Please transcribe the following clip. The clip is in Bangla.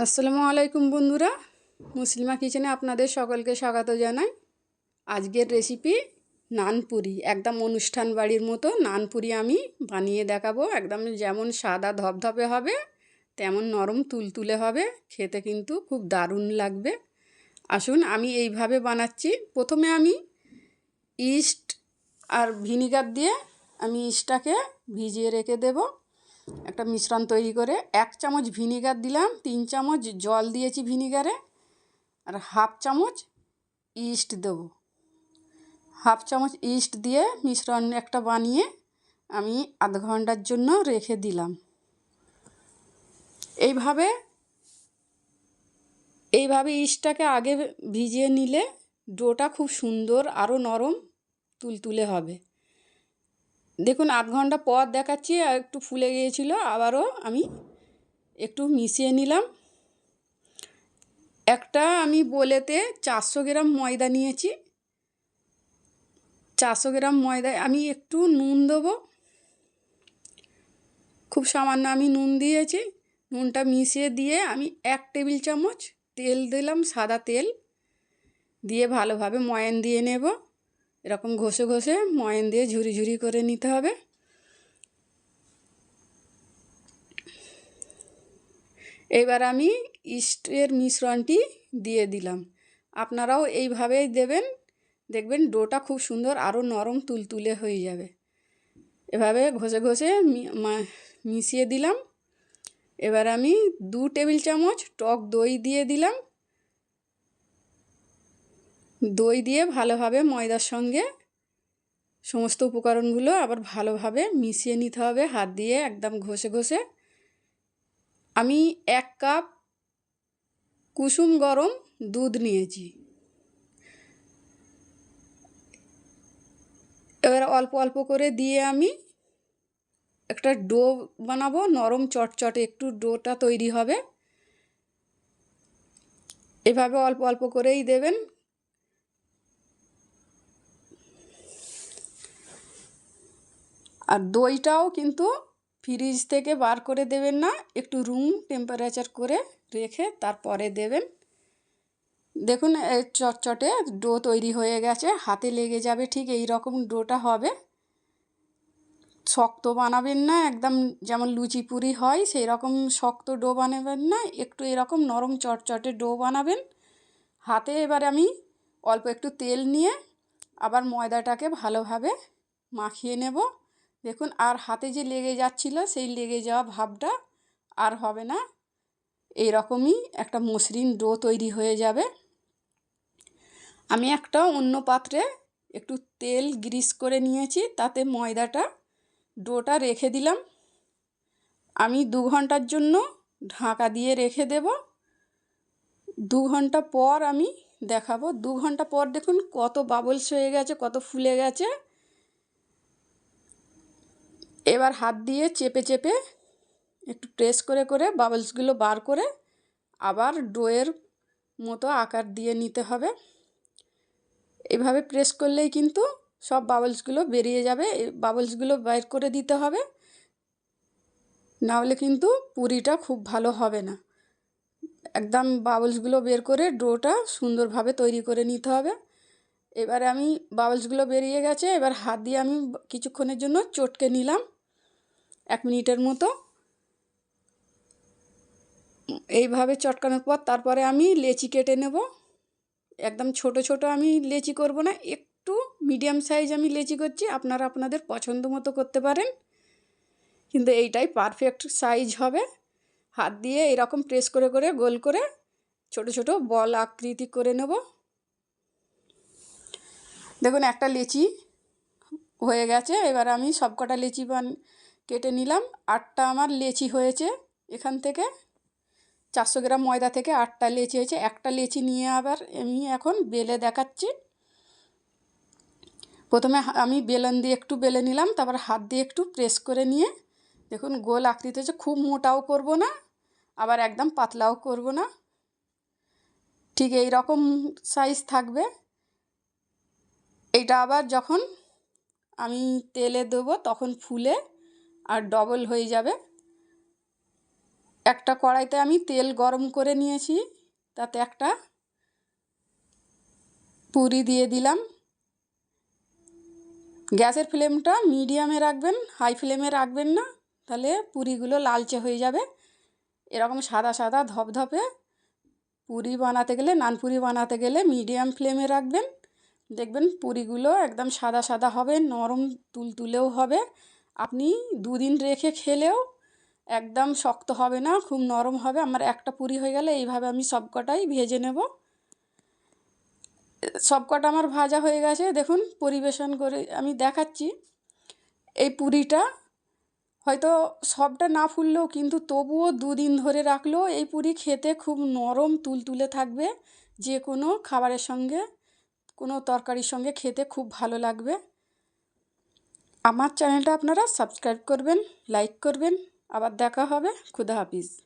আসসালামু আলাইকুম বন্ধুরা, মুসলিমা কিচেনে আপনাদের সকলকে স্বাগত জানাই। আজকের রেসিপি নানপুরি। একদম অনুষ্ঠান বাড়ির মতো নানপুরি আমি বানিয়ে দেখাবো। একদম যেমন সাদা ধপধপে হবে তেমন নরম তুলতুলে হবে, খেতে কিন্তু খুব দারুণ লাগবে। আসুন আমি এইভাবে বানাচ্ছি। প্রথমে আমি ইস্ট আর ভিনিগার দিয়ে আমি ইস্টটাকে ভিজিয়ে রেখে দেবো। একটা মিশ্রণ তৈরি করে 1 চামচ ভিনিগার দিলাম, 3 চামচ জল দিয়েছি ভিনিগারে, আর হাফ চামচ ইস্ট দেবো। হাফ চামচ ইস্ট দিয়ে মিশ্রণ একটা বানিয়ে আমি আধ ঘন্টার জন্য রেখে দিলাম। এইভাবে ইস্টটাকে আগে ভিজিয়ে নিলে ডোটা খুব সুন্দর আরও নরম তুলতুলে হবে। দেখুন আধ ঘন্টা পর দেখাচ্ছি, আর একটু ফুলে গিয়েছিল, আবারও আমি একটু মিশিয়ে নিলাম। একটা আমি বলেতে 400 গ্রাম ময়দা নিয়েছি। 400 গ্রাম ময়দায় আমি একটু নুন দেবো, খুব সামান্য আমি নুন দিয়েছি। নুনটা মিশিয়ে দিয়ে আমি 1 টেবিল চামচ তেল দিলাম, সাদা তেল দিয়ে ভালোভাবে ময়ান দিয়ে নেব। এরকম ঘষে ঘষে ময়ান দিয়ে ঝুরি ঝুরি করে নিতে হবে। এবার আমি ইস্টের মিশ্রণটি দিয়ে দিলাম। আপনারাও এইভাবেই দেবেন, দেখবেন ডোটা খুব সুন্দর আরও নরম তুলতুলে হয়ে যাবে। এভাবে ঘষে ঘষে মিশিয়ে দিলাম। এবার আমি 2 টেবিল চামচ টক দই দিয়ে দিলাম। দই দিয়ে ভালোভাবে ময়দার সঙ্গে সমস্ত উপকরণগুলো আবার ভালোভাবে মিশিয়ে নিতে হবে হাত দিয়ে, একদম ঘষে ঘষে। আমি 1 কাপ কুসুম গরম দুধ নিয়েছি। এবার অল্প অল্প করে দিয়ে আমি একটা ডো বানাবো, নরম চটচটে একটু ডোটা তৈরি হবে। এভাবে অল্প অল্প করেই দেবেন। আর দইটাও কিন্তু ফ্রিজ থেকে বার করে দেবেন না, একটু রুম টেম্পারেচার করে রেখে তারপরে দেবেন। দেখুন চটচটে ডো তৈরি হয়ে গেছে, হাতে লেগে যাবে, ঠিক এই রকম ডোটা হবে। শক্ত বানাবেন না, একদম যেমন লুচি পুরি হয় সেই রকম শক্ত ডো বানাবেন না, একটু এরকম নরম চটচটে ডো বানাবেন। হাতে এবার আমি অল্প একটু তেল নিয়ে আবার ময়দাটাকে ভালোভাবে মাখিয়ে নেব। দেখুন আর হাতে যে লেগে যাচ্ছিল সেই লেগে যাওয়া ভাবটা আর হবে না। এই রকমই একটা মসৃণ ডো তৈরি হয়ে যাবে। আমি একটা অন্য পাত্রে একটু তেল গ্রিস করে নিয়েছি, তাতে ময়দাটা ডোটা রেখে দিলাম। আমি 2 ঘন্টার জন্য ঢাকা দিয়ে রেখে দেব। 2 ঘন্টা পর আমি দেখাবো। 2 ঘন্টা পর দেখুন কত বাবলস হয়ে গেছে, কত ফুলে গেছে। এবার হাত দিয়ে চেপে চেপে একটু প্রেস করে করে বাবলসগুলো বার করে আবার ডোয়ের মতো আকার দিয়ে নিতে হবে। এভাবে প্রেস করলেই কিন্তু সব বাবলসগুলো বেরিয়ে যাবে। এই বাবলসগুলো বের করে দিতে হবে, নাহলে কিন্তু পুরিটা খুব ভালো হবে না। একদম বাবলসগুলো বের করে ডোটা সুন্দরভাবে তৈরি করে নিতে হবে। এবারে আমি বাবলসগুলো বেরিয়ে গেছে, এবার হাত দিয়ে আমি কিছুক্ষণের জন্য চটকে নিলাম, 1 মিনিটের মতো। এইভাবে চটকানোর পর তারপরে আমি লেচি কেটে নেব। একদম ছোট ছোট আমি লেচি করব না, একটু মিডিয়াম সাইজ আমি লেচি করছি। আপনারা আপনাদের পছন্দ মতো করতে পারেন, কিন্তু এইটাই পারফেক্ট সাইজ হবে। হাত দিয়ে এরকম প্রেস করে করে গোল করে ছোট ছোট বল আকৃতি করে নেব। দেখুন একটা লেচি হয়ে গেছে। এবার আমি সবকটা লেচি কেটে নিলাম। 8টা আমার লেচি হয়েছে। এখান থেকে 400 গ্রাম ময়দা থেকে 8টা লেচি হয়েছে। একটা লেচি নিয়ে আবার আমি এখন বেলে দেখাচ্ছি। প্রথমে আমি বেলন দিয়ে একটু বেলে নিলাম, তারপর হাত দিয়ে একটু প্রেস করে নিয়ে দেখুন গোল আকৃতি হচ্ছে। খুব মোটাও করব না, আবার একদম পাতলাও করব না, ঠিক এই রকম সাইজ থাকবে। এইটা আবার যখন আমি তেলে দেবো তখন ফুলে আর ডবল হয়ে যাবে। একটা কড়াইতে আমি তেল গরম করে নিয়েছি, তাতে একটা পুরি দিয়ে দিলাম। গ্যাসের ফ্লেমটা মিডিয়ামে রাখবেন, হাই ফ্লেমে রাখবেন না, তাহলে পুরিগুলো লালচে হয়ে যাবে। এরকম সাদা সাদা ধপধপে পুরি বানাতে গেলে, নান পুরি বানাতে গেলে মিডিয়াম ফ্লেমে রাখবেন। দেখবেন পুরিগুলো একদম সাদা সাদা হবে, নরম তুলতুলেও হবে। আপনি দুদিন রেখে খেলেও একদম শক্ত হবে না, খুব নরম হবে। আমার একটা পুরি হয়ে গেলে এইভাবে আমি সবকটাই ভেজে নেব। সবকটা আমার ভাজা হয়ে গেছে, দেখুন পরিবেশন করে আমি দেখাচ্ছি। এই পুরিটা হয়তো সবটা না ফুললেও কিন্তু তবুও দুদিন ধরে রাখলেও এই পুরি খেতে খুব নরম তুলতুলে থাকবে। যে কোনো খাবারের সঙ্গে, কোনো তরকারির সঙ্গে খেতে খুব ভালো লাগবে। আমার চ্যানেলটা আপনারা সাবস্ক্রাইব করবেন, লাইক করবেন। আবার দেখা হবে। খুদা হাফিজ।